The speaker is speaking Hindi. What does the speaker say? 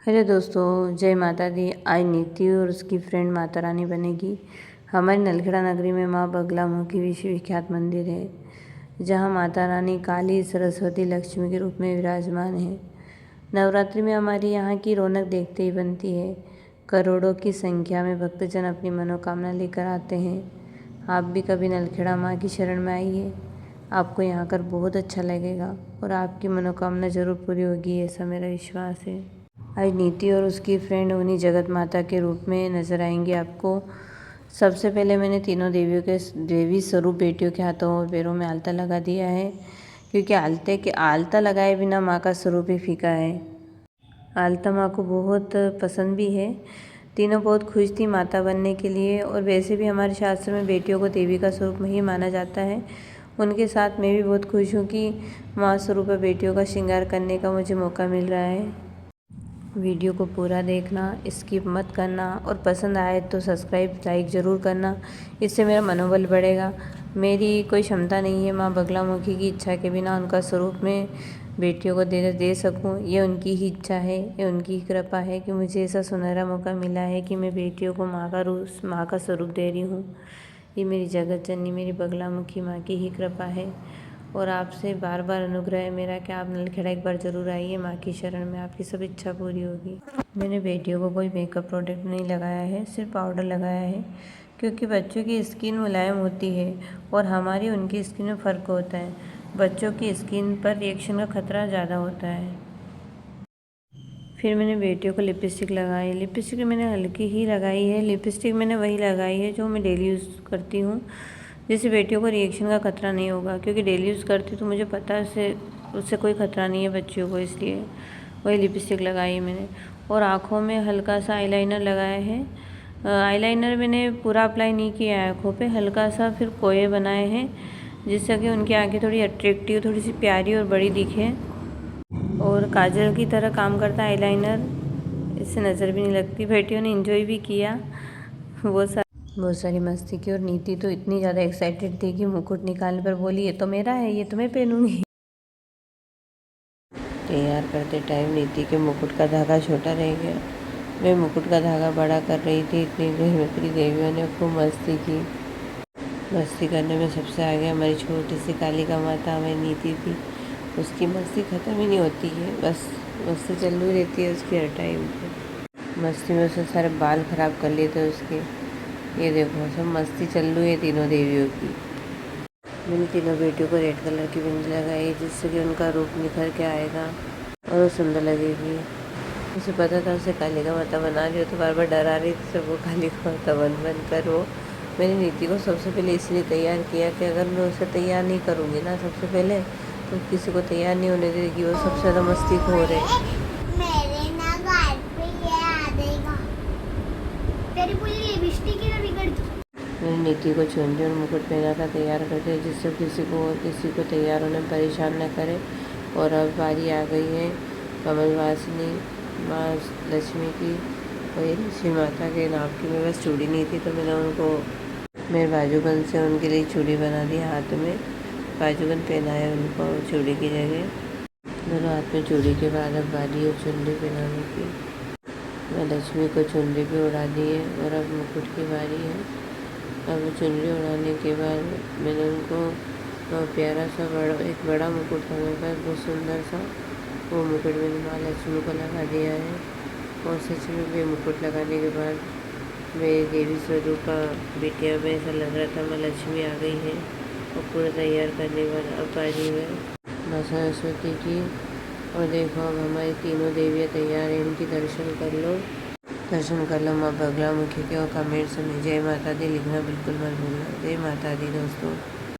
हेलो दोस्तों, जय माता दी। आज नीति और उसकी फ्रेंड माता रानी बनेगी। हमारी नलखेड़ा नगरी में माँ बगलामुखी विश्व विख्यात मंदिर है, जहाँ माता रानी काली, सरस्वती, लक्ष्मी के रूप में विराजमान है। नवरात्रि में हमारी यहाँ की रौनक देखते ही बनती है। करोड़ों की संख्या में भक्तजन अपनी मनोकामना लेकर आते हैं। आप भी कभी नलखेड़ा माँ की शरण में आइए, आपको यहाँ कर बहुत अच्छा लगेगा और आपकी मनोकामना ज़रूर पूरी होगी, ऐसा मेरा विश्वास है। आज नीति और उसकी फ्रेंड उन्हीं जगत माता के रूप में नज़र आएंगे आपको। सबसे पहले मैंने तीनों देवी स्वरूप बेटियों के हाथों और पैरों में आलता लगा दिया है, क्योंकि आलता लगाए बिना माँ का स्वरूप ही फीका है। आलता माँ को बहुत पसंद भी है। तीनों बहुत खुश थी माता बनने के लिए, और वैसे भी हमारे शास्त्र में बेटियों को देवी का स्वरूप ही माना जाता है। उनके साथ मैं भी बहुत खुश हूँ कि माँ स्वरूप बेटियों का श्रृंगार करने का मुझे मौका मिल रहा है। वीडियो को पूरा देखना, स्किप मत करना, और पसंद आए तो सब्सक्राइब लाइक ज़रूर करना, इससे मेरा मनोबल बढ़ेगा। मेरी कोई क्षमता नहीं है माँ बगलामुखी की इच्छा के बिना उनका स्वरूप में बेटियों को दे सकूं। ये उनकी ही इच्छा है, ये उनकी ही कृपा है कि मुझे ऐसा सुनहरा मौका मिला है कि मैं बेटियों को माँ का स्वरूप दे रही हूँ। ये मेरी जगत जननी, मेरी बगलामुखी माँ की ही कृपा है। और आपसे बार बार अनुग्रह है मेरा कि आप नलखेड़ा एक बार ज़रूर आइए माँ की शरण में, आपकी सब इच्छा पूरी होगी। मैंने बेटियों को कोई मेकअप प्रोडक्ट नहीं लगाया है, सिर्फ पाउडर लगाया है, क्योंकि बच्चों की स्किन मुलायम होती है और हमारी उनकी स्किन में फ़र्क होता है। बच्चों की स्किन पर रिएक्शन का खतरा ज़्यादा होता है। फिर मैंने बेटियों को लिपस्टिक लगाई। लिपस्टिक मैंने हल्की ही लगाई है। लिपस्टिक मैंने वही लगाई है जो मैं डेली यूज़ करती हूँ, जिससे बेटियों को रिएक्शन का खतरा नहीं होगा, क्योंकि डेली यूज़ करती तो मुझे पता है उससे कोई खतरा नहीं है बच्चियों को, इसलिए वही लिपस्टिक लगाई है मैंने। और आँखों में हल्का सा आईलाइनर लगाया है। आईलाइनर मैंने पूरा अप्लाई नहीं किया है आँखों पे, हल्का सा फिर कोए बनाए हैं, जिससे कि उनकी आँखें थोड़ी अट्रैक्टिव, थोड़ी सी प्यारी और बड़ी दिखे। और काजल की तरह काम करता है आईलाइनर, इससे नज़र भी नहीं लगती। बेटियों ने एंजॉय भी किया, बहुत सारी मस्ती की। और नीति तो इतनी ज़्यादा एक्साइटेड थी कि मुकुट निकालने पर बोली, ये तो मेरा है, ये तो मैं पहनूंगी। तैयार करते टाइम नीति के मुकुट का धागा छोटा रह गया। मैं मुकुट का धागा बड़ा कर रही थी, इतनी मेरी देवियों ने खूब मस्ती की। मस्ती करने में सबसे आगे हमारी छोटी सी कालिका माता हमारी नीति थी। उसकी मस्ती ख़त्म ही नहीं होती है, बस मस्ती चल रही रहती है उसकी हर टाइम पे। मस्ती में उसने सारे बाल ख़राब कर लिए थे उसके। ये देखो सब मस्ती चल रही है तीनों देवियों की। मैंने तीनों बेटियों को रेड कलर की बिंदी लगाई, जिससे कि उनका रूप निखर के आएगा और वो सुंदर लगेगी। उसे पता था उसे कालिका माता बना रही हो, तो बार बार डरा रही थी सबको कालिका माता बन कर वो। मैंने नीति को सबसे पहले इसलिए तैयार किया कि अगर मैं उसे तैयार नहीं करूँगी ना सबसे पहले, तो किसी को तैयार नहीं होने देगी। वो सबसे ज़्यादा मस्ती खोर है। मैंने नीति को चुनरी और मुकुट पहना था तैयार करके, जिससे किसी को तैयार होने में परेशान न करे। और अब बारी आ गई है कमलवासिनी माँ लक्ष्मी की। और ये लक्ष्मी माता के नाम की मेरे पास चूड़ी नहीं थी, तो मैंने उनको मेरे बाजूबंद से उनके लिए चूड़ी बना दी। हाथ में बाजूबंद पहनाया उनको चूड़ी की जगह। दोनों हाथ में चूड़ी के बाद अब बारी है चुनरी पहनाने की। मैं लक्ष्मी को चुनरी भी उड़ा दी है और अब मुकुट की बारी है। अब चुनरी उड़ाने के बाद मैंने उनको प्यारा सा एक बड़ा मुकुट था मेरे पास, बहुत सुंदर सा। वो मुकुट मैंने माँ लक्ष्मी को लगा दिया है। और सच में भी मुकुट लगाने के बाद मेरे देवी स्वरूप का बिटिया में ऐसा लग रहा था माँ लक्ष्मी आ गई है। और पूरा तैयार करने के बाद अब बारी है माँ सरस्वती की। और देखो अब हमारी तीनों देवियाँ तैयार हैं, इनकी दर्शन कर लो माँ बगलामुखी के। और कमेंट्स में जय माता दी लिखना बिल्कुल मत भूलना। जय माता दी दोस्तों।